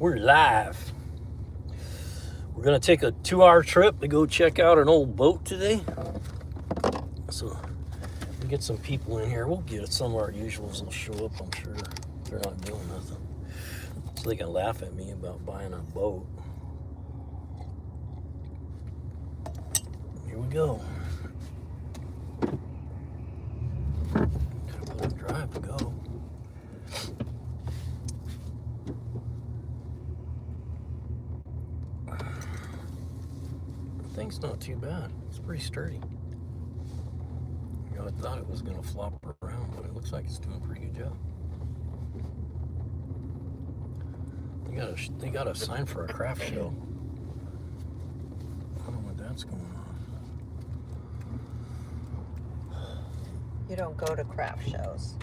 We're live. We're gonna take a 2-hour trip to go check out an old boat today. So we get some people in here. We'll get some of our usuals will show up, I'm sure. They're not doing nothing. So they can laugh at me about buying a boat. Here we go. Gotta put a drive to go. The thing's not too bad. It's pretty sturdy. You know, I thought it was gonna flop around, but it looks like it's doing a pretty good job. They got a sign for a craft show. I don't know what that's going on. You don't go to craft shows.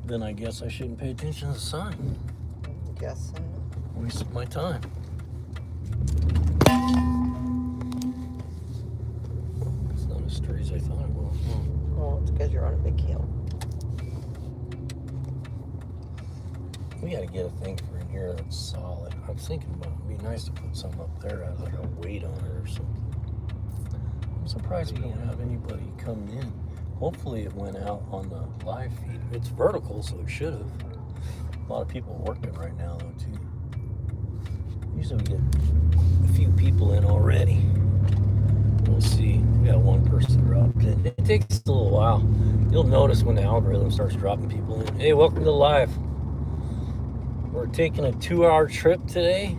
Then I guess I shouldn't pay attention to the sign. I'm guessing. Wasted my time. It's not as sturdy as I thought it was. Well, it's because you're on a big hill. We gotta get a thing for in here that's solid. I'm thinking about it'd be nice to put some up there as like a weight on it or something. I'm surprised we don't have anybody come in. Hopefully it went out on the live feed. It's vertical, so it should have. A lot of people working right now though too. Usually we get a few people in already. We'll see. We got one person dropped in. It takes a little while. You'll notice when the algorithm starts dropping people in. Hey, welcome to live. We're taking a 2-hour trip today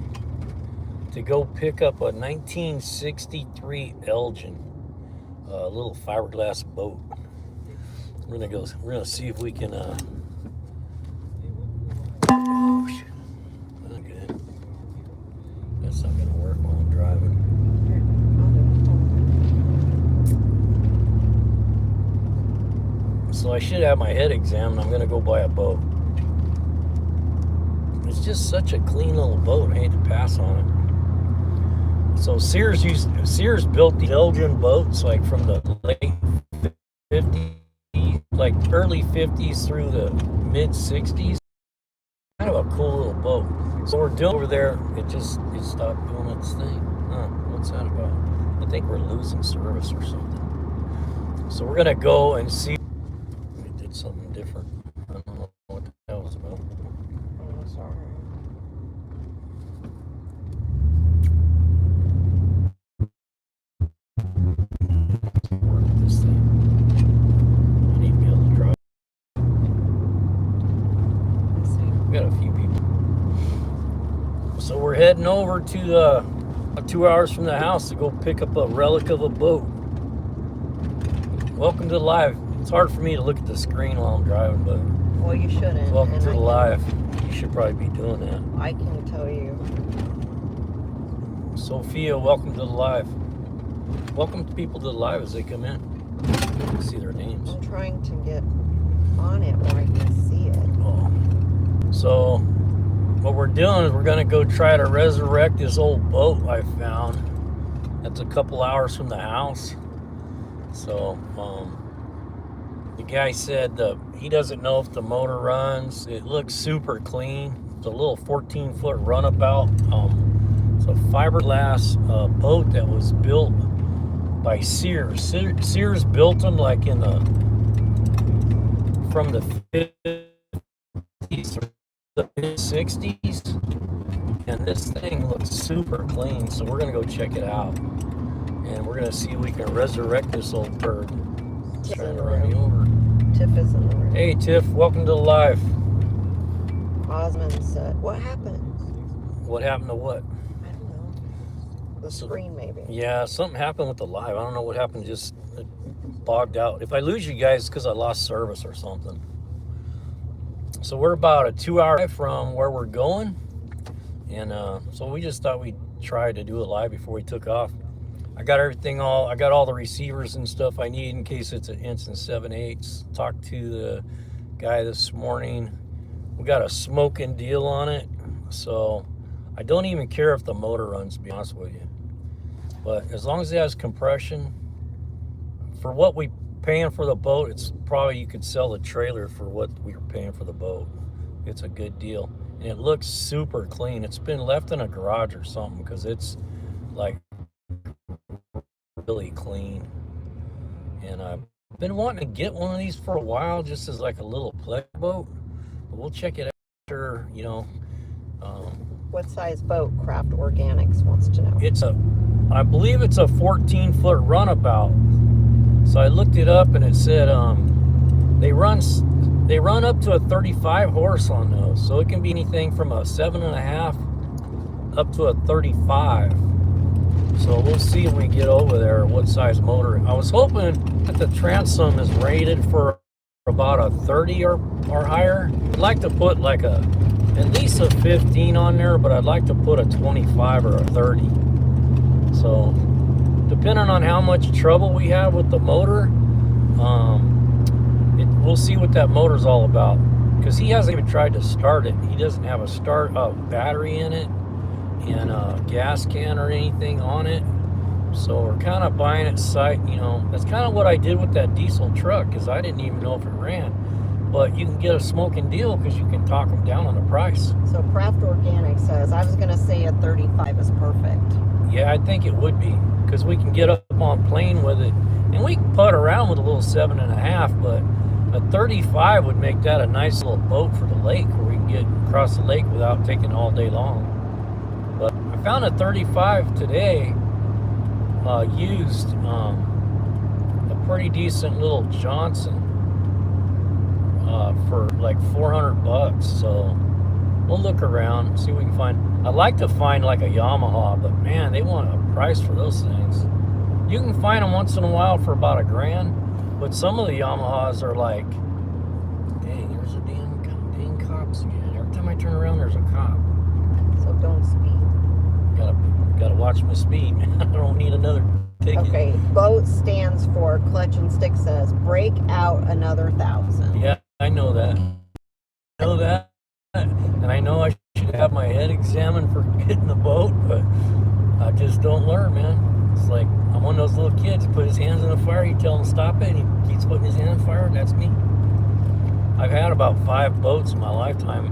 to go pick up a 1963 Elgin, a little fiberglass boat. We're gonna see if we can. Oh shit! Not good. That's not gonna work while I'm driving. So I should have my head examined. I'm gonna go buy a boat. It's just such a clean little boat. I hate to pass on it. So Sears built the Elgin boats like from the late 50s, like early 50s through the mid 60s. Kind of a cool little boat. So we're doing over there. It stopped doing its thing. Huh? What's that about? I think we're losing service or something. So we're gonna go and see. We did something different. I don't know what the hell was about. Oh, sorry. Work this thing. I need to be able to drive. We got a few people. So we're heading over to 2 hours from the house to go pick up a relic of a boat. Welcome to the live. It's hard for me to look at the screen while I'm driving, but Well, you shouldn't. welcome and to I the can- live. You should probably be doing that. I can tell you. Sophia, welcome to the live. Welcome to people to the live as they come in. You can see their names. I'm trying to get on it where I can see it. Oh. So what we're doing is we're gonna go try to resurrect this old boat I found. That's a couple hours from the house. So the guy said he doesn't know if the motor runs. It looks super clean. It's a little 14-foot runabout. It's a fiberglass boat that was built by Sears. Sears built them like from the 50s or the mid-60s. And this thing looks super clean. So we're gonna go check it out. And we're gonna see if we can resurrect this old bird. It's trying to run me over. Tiff is in the room. Hey Tiff, welcome to the live. Osmond said, what happened? What happened to what? I don't know. The screen, maybe. Yeah, something happened with the live. I don't know what happened, just it bogged out. If I lose you guys, it's because I lost service or something. So we're about a 2-hour drive from where we're going. And so we just thought we'd try to do it live before we took off. I got all the receivers and stuff I need in case it's an instant 7/8. Talked to the guy this morning. We got a smoking deal on it. So I don't even care if the motor runs, to be honest with you. But as long as it has compression, for what we paying for the boat, it's probably you could sell the trailer for what we were paying for the boat. It's a good deal. and it looks super clean. It's been left in a garage or something because it's like really clean. And I've been wanting to get one of these for a while, just as like a little pleasure boat. But we'll check it out after, you know. What size boat? Craft Organics wants to know. I believe it's a 14-foot runabout. So I looked it up, and it said they run up to a 35 horse on those. So it can be anything from a 7.5 up to a 35. So we'll see when we get over there what size motor. I was hoping that the transom is rated for about a 30 or higher. I'd like to put like at least a 15 on there, but I'd like to put a 25 or a 30. So depending on how much trouble we have with the motor, we'll see what that motor's all about. Because he hasn't even tried to start it. He doesn't have a battery in it and a gas can or anything on it. So we're kind of buying it sight. You know, that's kind of what I did with that diesel truck, because I didn't even know if it ran. But you can get a smoking deal because you can talk them down on the price. So Craft Organic says, I was going to say a 35 is perfect. Yeah, I think it would be, because we can get up on plane with it, and we can putt around with a little 7.5, but a 35 would make that a nice little boat for the lake, where we can get across the lake without taking all day long. But I found a 35 today, used, a pretty decent little Johnson, for like $400. So we'll look around, see what we can find. I'd like to find like a Yamaha, but man, they want a price for those things. You can find them once in a while for about $1,000, but some of the Yamahas are like, dang, there's a dang cops again. Every time I turn around, there's a cop. So don't speed. Gotta watch my speed. I don't need another ticket. Okay, boat stands for Clutch and Stick says, break out another 1,000. Yeah, I know that. And I know I should have my head examined for getting the boat, but I just don't learn, man. It's like I'm one of those little kids who put his hands in the fire, you tell him to stop it, and he keeps putting his hand in the fire. That's me. I've had about 5 boats in my lifetime,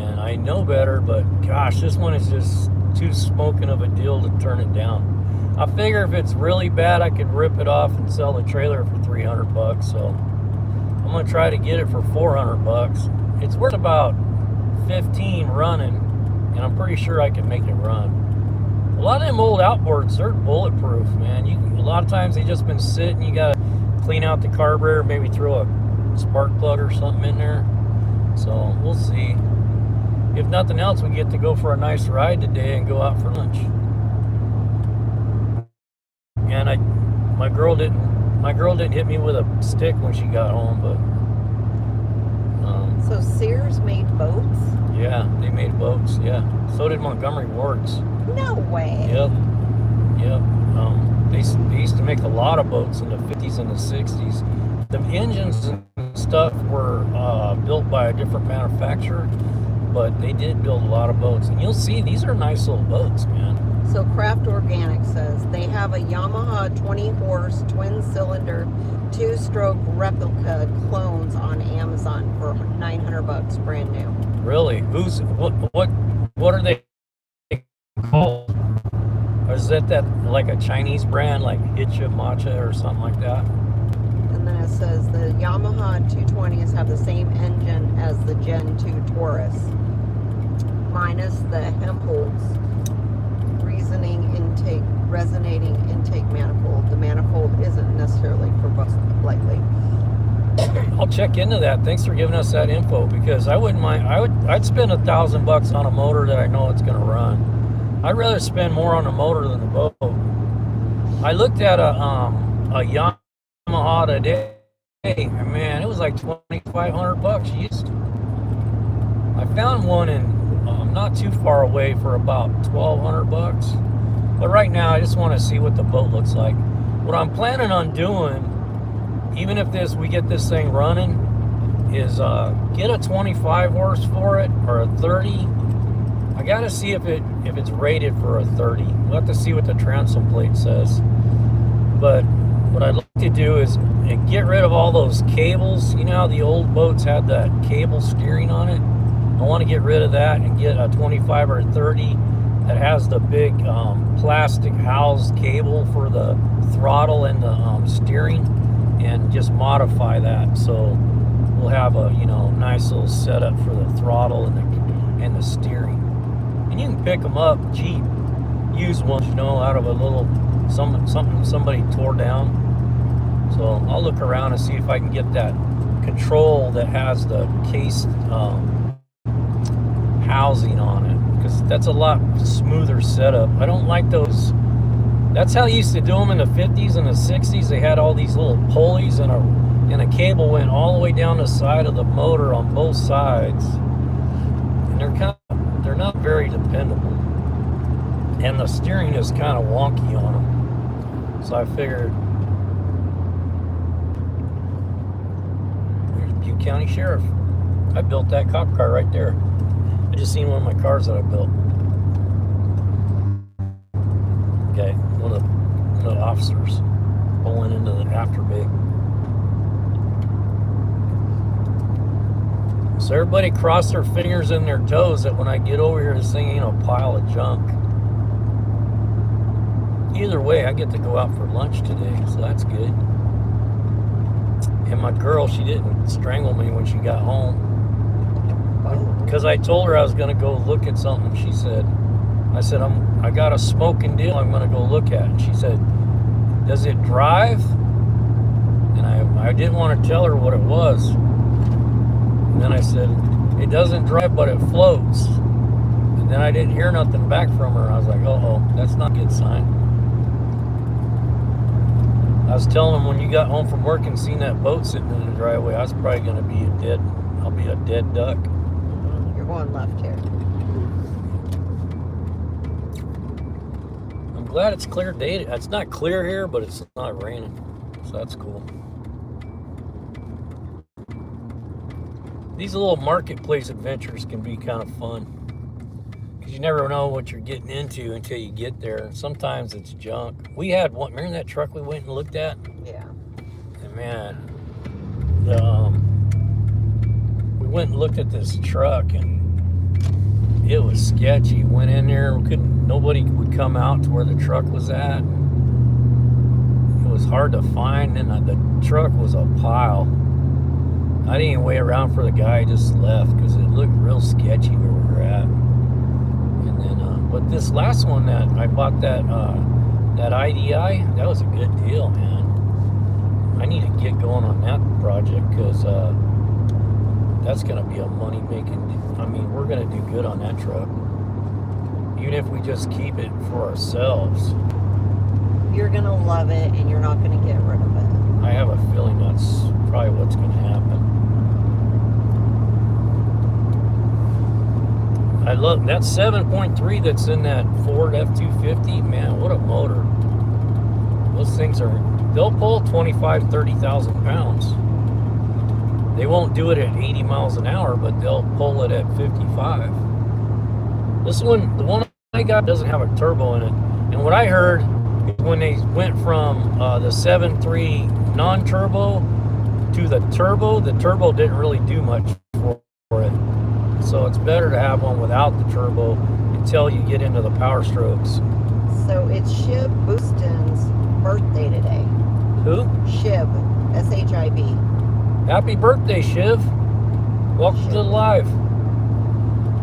and I know better, but gosh, this one is just too smoking of a deal to turn it down. I figure if it's really bad, I could rip it off and sell the trailer for $300. So I'm gonna try to get it for $400. It's worth about 15 running, and I'm pretty sure I can make it run. A lot of them old outboards, they're bulletproof, man. A lot of times they just been sitting. You gotta clean out the carburetor, maybe throw a spark plug or something in there. So we'll see. If nothing else, we get to go for a nice ride today and go out for lunch. And my girl didn't hit me with a stick when she got home, but so Sears made boats? Yeah, they made boats. Yeah, so did Montgomery Ward's. No way. Yep. They used to make a lot of boats in the 50s and the 60s. The engines and stuff were built by a different manufacturer, but they did build a lot of boats. And you'll see, these are nice little boats, man. So Craft Organic says they have a Yamaha 20-horse twin-cylinder 2-stroke replica clones on Amazon for $900, brand new. Really? What are they called? Or is that like a Chinese brand, like Hitcha Matcha or something like that? And then it says the Yamaha 220s have the same engine as the Gen 2 Taurus, minus the Helmholtz resonating intake manifold. The manifold isn't necessarily for boats, likely. I'll check into that. Thanks for giving us that info, because I wouldn't mind. I'd spend $1,000 on a motor that I know it's going to run. I'd rather spend more on the motor than the boat. I looked at a Yamaha today. And man, it was like $2,500 used. I found one in not too far away for about $1,200. But right now, I just want to see what the boat looks like. What I'm planning on doing, even if we get this thing running, is get a 25 horse for it, or a 30. I got to see if it's rated for a 30. We'll have to see what the transom plate says. But what I'd like to do is get rid of all those cables. You know how the old boats had that cable steering on it? I want to get rid of that and get a 25 or 30 that has the big plastic housed cable for the throttle and the steering, and just modify that so we'll have a nice little setup for the throttle and the steering. And you can pick them up cheap, used ones, out of a little something somebody tore down. So I'll look around and see if I can get that control that has the case housing on it, because that's a lot smoother setup. I don't like those. That's how they used to do them in the 50s and the 60s. They had all these little pulleys and a cable went all the way down the side of the motor on both sides, and they're not very dependable, and the steering is kind of wonky on them. So I figured, there's Butte County Sheriff. I built that cop car right there. I just seen one of my cars that I built. Okay, one of the officers pulling into the afterbig. So everybody cross their fingers and their toes that when I get over here, this thing ain't a pile of junk. Either way, I get to go out for lunch today, so that's good. And my girl, she didn't strangle me when she got home. Because I told her I was going to go look at something. I said, I got a smoking deal I'm going to go look at. And she said, does it drive? And I didn't want to tell her what it was. And then I said, it doesn't drive, but it floats. And then I didn't hear nothing back from her. I was like, uh-oh, that's not a good sign. I was telling him when you got home from work and seen that boat sitting in the driveway, I was probably going to be I'll be a dead duck. You're going left here. I'm glad it's clear day. It's not clear here, but it's not raining, so that's cool. These little marketplace adventures can be kind of fun, because you never know what you're getting into until you get there. Sometimes it's junk. We had one. Remember that truck we went and looked at? Yeah. And man, we went and looked at this truck, and it was sketchy. Went in there, nobody would come out to where the truck was at. It was hard to find, and the truck was a pile. I didn't even wait around for the guy. I just left because it looked real sketchy where we were at. And then, but this last one that I bought, that IDI, that was a good deal, man. I need to get going on that project, because that's going to be a money-making. I mean, we're going to do good on that truck, even if we just keep it for ourselves. you're going to love it, and you're not going to get rid of it. I have a feeling that's probably what's going to happen. I love that 7.3 that's in that Ford F-250. Man, what a motor. Those things they'll pull 25, 30,000 pounds. They won't do it at 80 miles an hour, but they'll pull it at 55. This one, the one I got, doesn't have a turbo in it. And what I heard is when they went from the 7.3 non-turbo to the turbo didn't really do much for it. So it's better to have one without the turbo until you get into the power strokes. So it's Shib Booston's birthday today. Who? Shib, S-H-I-B. Happy birthday, Shiv. Welcome to the live.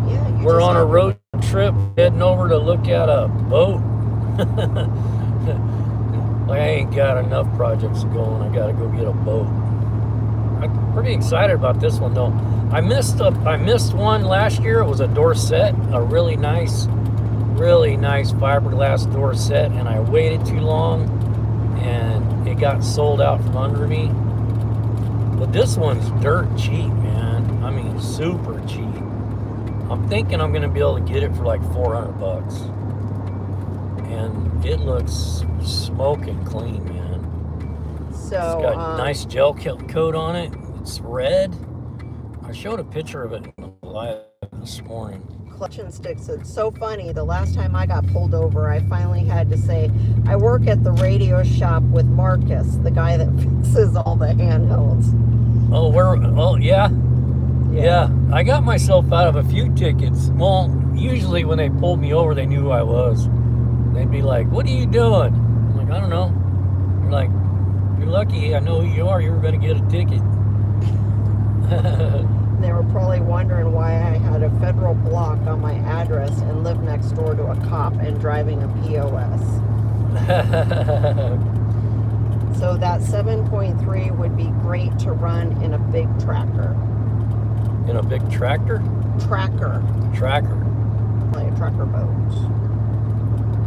Yeah, We're on a road trip heading over to look at a boat. Like, I ain't got enough projects going. I gotta go get a boat. I'm pretty excited about this one though. I missed one last year. It was a Dorset, a really nice fiberglass Dorset, and I waited too long and it got sold out from under me. But this one's dirt cheap, man. I mean, super cheap. I'm thinking I'm gonna be able to get it for like $400. And it looks smoking clean, man. So it's got a nice gel coat on it. It's red. I showed a picture of it in the live this morning. Clutch and sticks. It's so funny. The last time I got pulled over, I finally had to say, I work at the radio shop with Marcus, the guy that fixes all the handhelds. Oh, yeah? Yeah, I got myself out of a few tickets. Well, usually when they pulled me over, they knew who I was. They'd be like, "What are you doing?" I'm like, "I don't know." You're like, "You're lucky. I know who you are. You were going to get a ticket." They were probably wondering why I had a federal block on my address and lived next door to a cop and driving a POS. So that 7.3 would be great to run in a big tracker. In a big tractor? Tracker. Tracker. Like a tracker boat.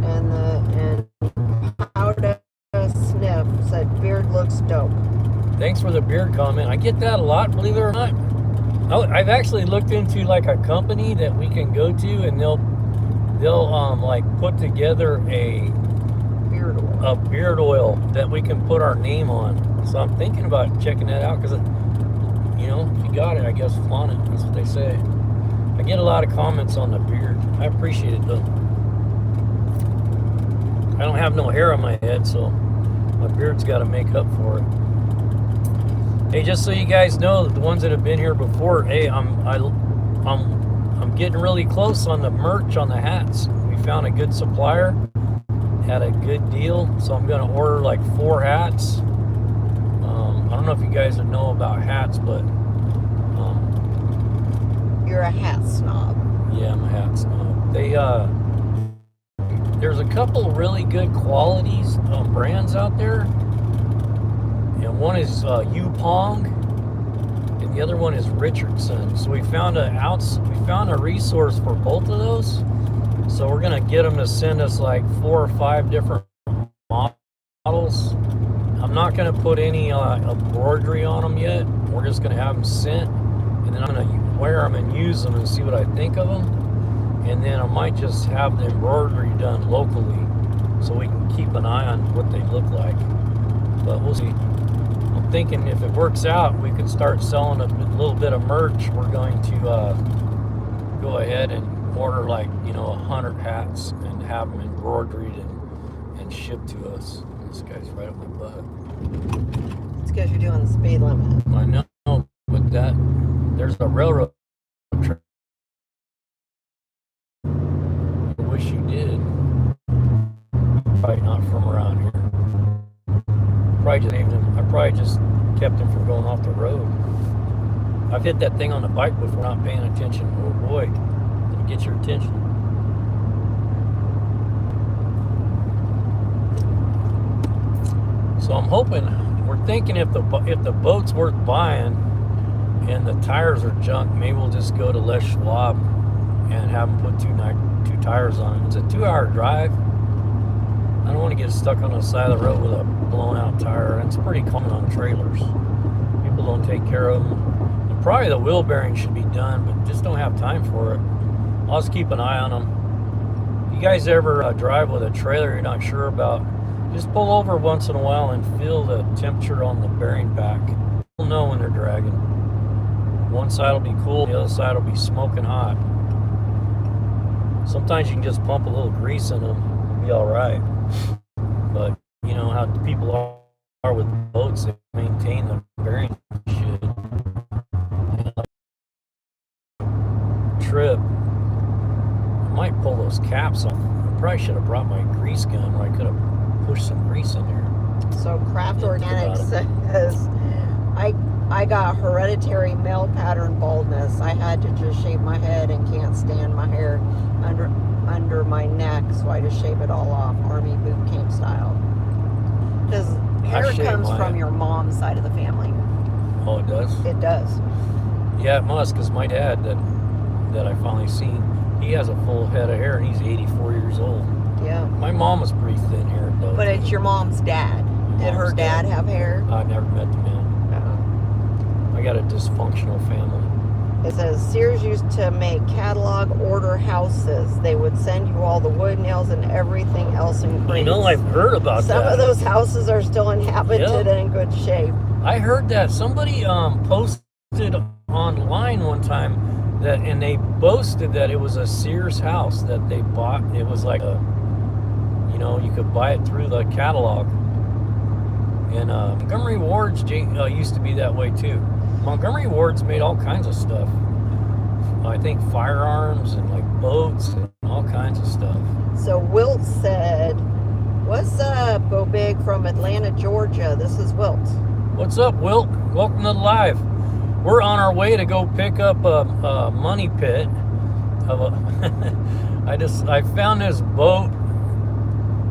And how to sniff said beard looks dope. Thanks for the beard comment. I get that a lot, believe it or not. I've actually looked into like a company that we can go to, and they'll like put together a beard oil that we can put our name on. So I'm thinking about checking that out, because you know, if you got it, I guess flaunt it. That's what they say. I get a lot of comments on the beard. I appreciate it though. I don't have no hair on my head, so my beard's got to make up for it. Hey, just so you guys know, the ones that have been here before, hey, I'm getting really close on the merch on the hats. We found a good supplier, had a good deal, so I'm gonna order like 4 hats. I don't know if you guys know about hats, but you're a hat snob. Yeah, I'm a hat snob. There's a couple really good qualities brands out there. And one is Yupong, and the other one is Richardson. So we found a resource for both of those. So we're gonna get them to send us like 4 or 5 different models. I'm not gonna put any embroidery on them yet. We're just gonna have them sent, and then I'm gonna wear them and use them and see what I think of them. And then I might just have the embroidery done locally, so we can keep an eye on what they look like. But we'll see. I'm thinking if it works out, we can start selling a little bit of merch. We're going to go ahead and order like 100 hats and have them embroidered and shipped to us. This guy's right up my butt. It's because you're doing the speed limit. I know, but there's a railroad track. I wish you did. Probably not from around here. I probably just kept him from going off the road. I've hit that thing on the bike before, not paying attention. Oh boy, it'll get your attention. So I'm hoping, we're thinking if the boat's worth buying and the tires are junk, maybe we'll just go to Les Schwab and have them put two tires on it. It's a 2-hour drive. I don't want to get stuck on the side of the road with a blown out tire. It's pretty common on trailers. People don't take care of them. And probably the wheel bearing should be done, but just don't have time for it. I'll just keep an eye on them. If you guys ever drive with a trailer you're not sure about, just pull over once in a while and feel the temperature on the bearing pack. You'll know when they're dragging. One side will be cool, the other side will be smoking hot. Sometimes you can just pump a little grease in them, be all right. But you know how people are with boats, they maintain the bearing shit. Trip, I might pull those caps off. I probably should have brought my grease gun, where I could have pushed some grease in there. So Craft Organic says, I got hereditary male pattern baldness. I had to just shave my head and can't stand my hair under my neck, so I just shave it all off, Army boot camp style. Because hair comes from your mom's side of the family. Oh, it does? It does. Yeah, it must, because my dad that I finally seen, he has a full head of hair and he's 84 years old. Yeah. My mom was pretty thin haired though. But it's your mom's dad. Did her dad have hair? I've never met the man. I got a dysfunctional family. It says Sears used to make catalog order houses. They would send you all the wood nails and everything else in crates. You know, I've heard about that. Some of those houses are still inhabited and in good shape. I heard that somebody posted online one time and they boasted that it was a Sears house that they bought. It was like you could buy it through the catalog. And Montgomery Ward's used to be that way too. Montgomery Ward's made all kinds of stuff. I think firearms and like boats and all kinds of stuff. So Wilt said, "What's up, Go Big from Atlanta, Georgia? This is Wilt." What's up, Wilt? Welcome to the live. We're on our way to go pick up a money pit. I found this boat.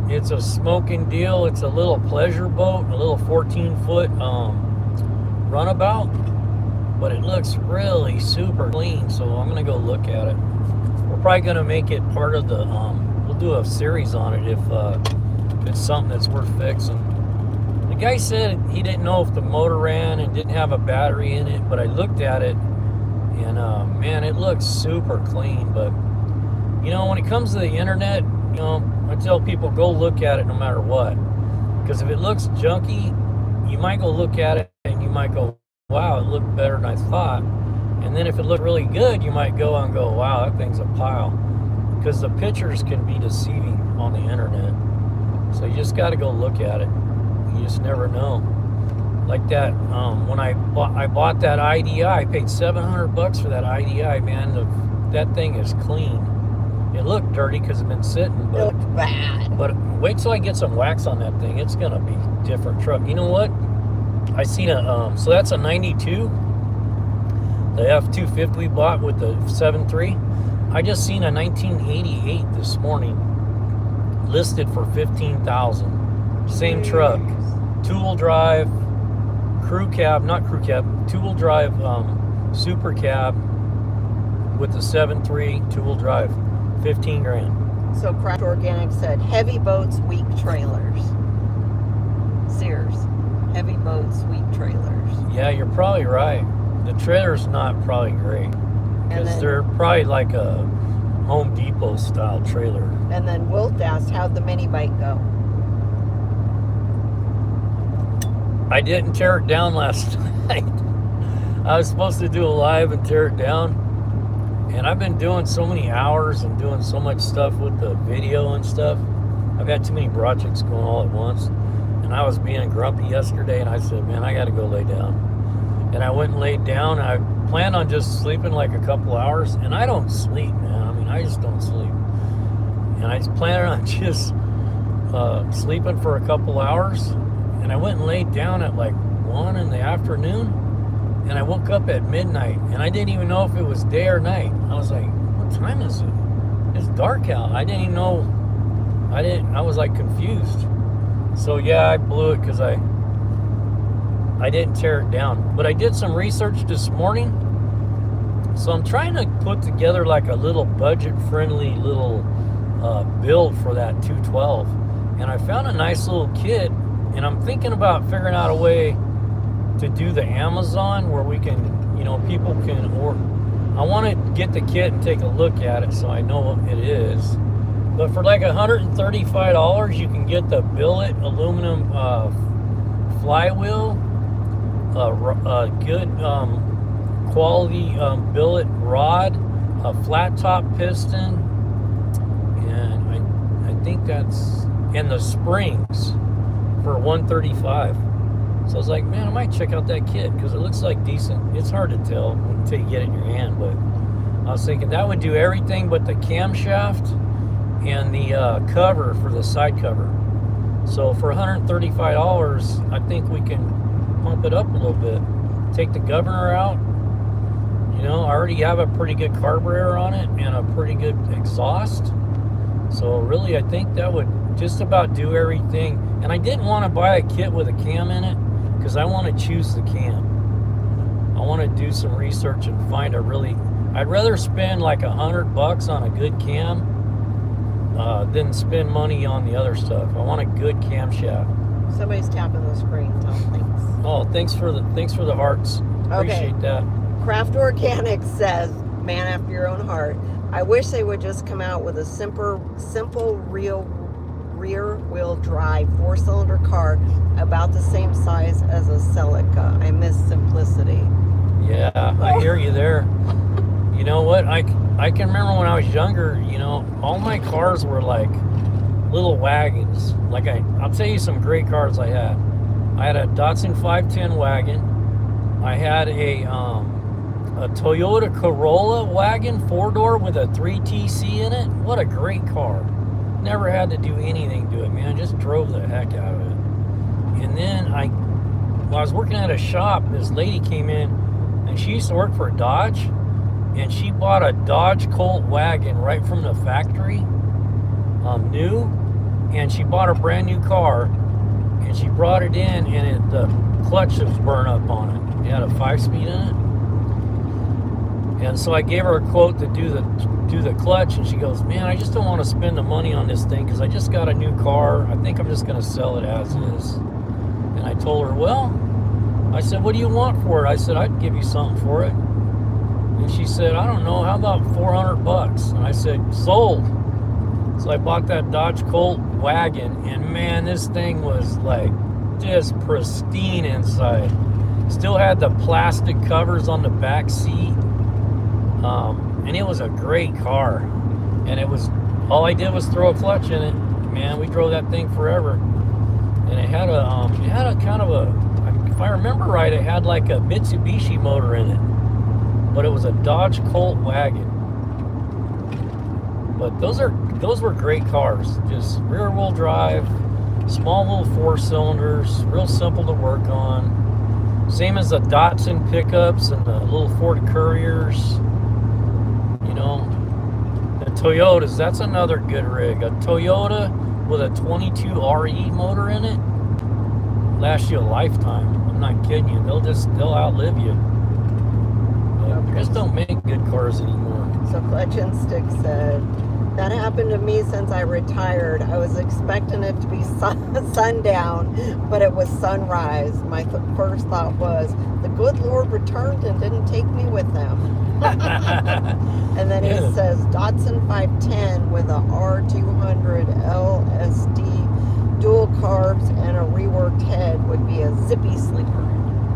It's a smoking deal. It's a little pleasure boat, a little 14-foot runabout, but it looks really super clean. So I'm gonna go look at it. We're probably gonna make it part of the. We'll do a series on it if it's something that's worth fixing. The guy said he didn't know if the motor ran and didn't have a battery in it, but I looked at it and man, it looks super clean. But you know, when it comes to the internet, you know, I tell people go look at it no matter what, because if it looks junky, you might go look at it and you might go, wow, it looked better than I thought. And then if it looked really good, you might go and go, wow, that thing's a pile, because the pictures can be deceiving on the internet. So you just got to go look at it. You just never know. Like that, when I bought that IDI, I paid $700 for that IDI, man. That thing is clean. It looked dirty because it's been sitting, It but looked bad. wait till I get some wax on that thing. It's gonna be a different truck. You know what? I seen a so that's a '92, the F-250 we bought with the 7.3. I just seen a 1988 this morning, listed for $15,000. Same truck, two-wheel drive, crew cab, not crew cab, two-wheel drive, super cab with the 7.3 two-wheel drive, 15 grand. So Craft Organic said, heavy boats, weak trailers. Sears, heavy boats, weak trailers. Yeah, you're probably right. The trailer's not probably great, because they're probably like a Home Depot style trailer. And then Wilt asked, how'd the mini bike go? I didn't tear it down last night. I was supposed to do a live and tear it down, and I've been doing so many hours and doing so much stuff with the video and stuff. I've got too many projects going all at once, and I was being grumpy yesterday, and I said, man, I got to go lay down. And I went and laid down. I planned on just sleeping like a couple hours, and I don't sleep, man. I mean, I just don't sleep. And I planned on just sleeping for a couple hours, and I went and laid down at like 1 in the afternoon, and I woke up at midnight, and I didn't even know if it was day or night. I was like, what time is it? It's dark out. I didn't even know. I was like confused. So yeah, I blew it because I didn't tear it down. But I did some research this morning. So I'm trying to put together like a little budget-friendly little build for that 212. And I found a nice little kit, and I'm thinking about figuring out a way to do the Amazon where we can, you know, people can order. I want to get the kit and take a look at it so I know what it is. But for like $135, you can get the billet aluminum flywheel, a good quality billet rod, a flat top piston, and I think that's, and the springs for $135. So I was like, man, I might check out that kit because it looks like decent. It's hard to tell until you get it in your hand, but I was thinking that would do everything but the camshaft and the cover for the side cover. So for $135, I think we can pump it up a little bit. Take the governor out. You know, I already have a pretty good carburetor on it and a pretty good exhaust. So really, I think that would just about do everything. And I didn't want to buy a kit with a cam in it because I want to choose the cam. I want to do some research and find a really, I'd rather spend like $100 on a good cam than spend money on the other stuff. I want a good camshaft. Somebody's tapping the screen, Tom. Thanks. Oh, thanks for the hearts. Appreciate that. Craft Organic says, man after your own heart, I wish they would just come out with a simple rear wheel drive 4-cylinder car about the same size as a Celica. I miss simplicity. Yeah, I hear you there. You know what? I can remember when I was younger, you know, all my cars were like little wagons. Like I'll tell you some great cars I had. I had a Datsun 510 wagon. I had a Toyota Corolla wagon, 4-door with a 3TC in it. What a great car. Never had to do anything to it, man. Just drove the heck out of it. And then I was working at a shop. This lady came in, and she used to work for Dodge, and she bought a Dodge Colt wagon right from the factory, new, and she bought a brand new car, and she brought it in, and the clutch was burned up on it. It had a 5-speed in it. And so I gave her a quote to do the clutch, and she goes, man, I just don't want to spend the money on this thing because I just got a new car. I think I'm just going to sell it as is. And I told her, well, I said, what do you want for it? I said, I'd give you something for it. And she said, I don't know, how about $400? And I said, sold. So I bought that Dodge Colt wagon, and man, this thing was like just pristine inside. Still had the plastic covers on the back seat. And it was a great car. And it was, all I did was throw a clutch in it. Man, we drove that thing forever. And it had a kind of a, if I remember right, it had like a Mitsubishi motor in it. But it was a Dodge Colt wagon. But those were great cars. Just rear wheel drive, small little 4 cylinders, real simple to work on. Same as the Datsun pickups and the little Ford Couriers. You know, the Toyotas, that's another good rig. A Toyota with a 22 RE motor in it lasts you a lifetime. I'm not kidding you. They'll outlive you. They just don't make good cars anymore. So Clutch and Stick said, that happened to me since I retired. I was expecting it to be sundown, but it was sunrise. My first thought was, the good Lord returned and didn't take me with him. And then he says, Datsun 510 with a R200 LSD, dual carbs, and a reworked head would be a zippy sleeper.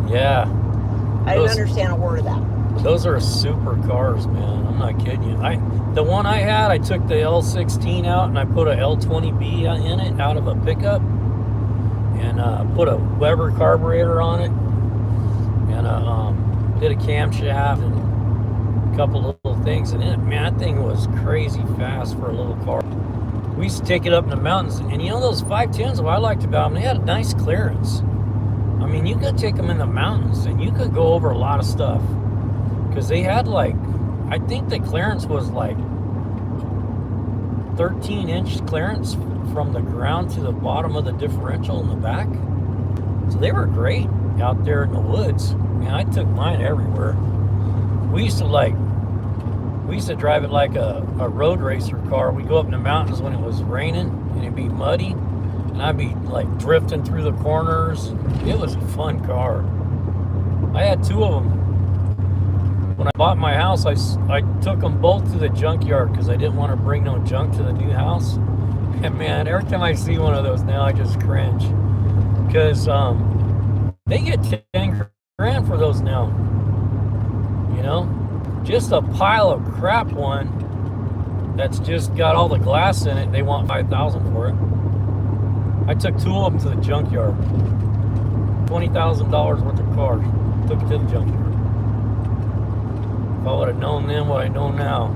Yeah. I didn't understand a word of that. Those are super cars, man. I'm not kidding you. The one I had, I took the L16 out and I put a L20B in it out of a pickup, and put a Weber carburetor on it, and did a camshaft and a couple little things in it. Man, that thing was crazy fast for a little car. We used to take it up in the mountains, and you know those 510s, what I liked about them, they had a nice clearance. I mean, you could take them in the mountains and you could go over a lot of stuff. Because they had like, I think the clearance was like 13-inch clearance from the ground to the bottom of the differential in the back. So they were great out there in the woods. Man, I took mine everywhere. We used to drive it like a road racer car. We'd go up in the mountains when it was raining and it'd be muddy. And I'd be like drifting through the corners. It was a fun car. I had 2 of them. When I bought my house, I took them both to the junkyard because I didn't want to bring no junk to the new house. And man, every time I see one of those now, I just cringe. Because they get 10 grand for those now. You know? Just a pile of crap one that's just got all the glass in it. They want $5,000 for it. I took 2 of them to the junkyard. $20,000 worth of cars. Took it to the junkyard. If I would have known then what I know now.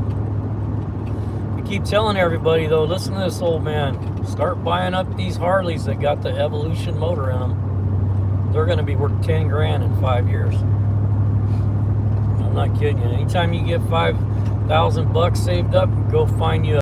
I keep telling everybody though, listen to this old man. Start buying up these Harleys that got the Evolution motor in them. They're going to be worth 10 grand in 5 years. I'm not kidding you. Anytime you get $5,000 saved up, go find you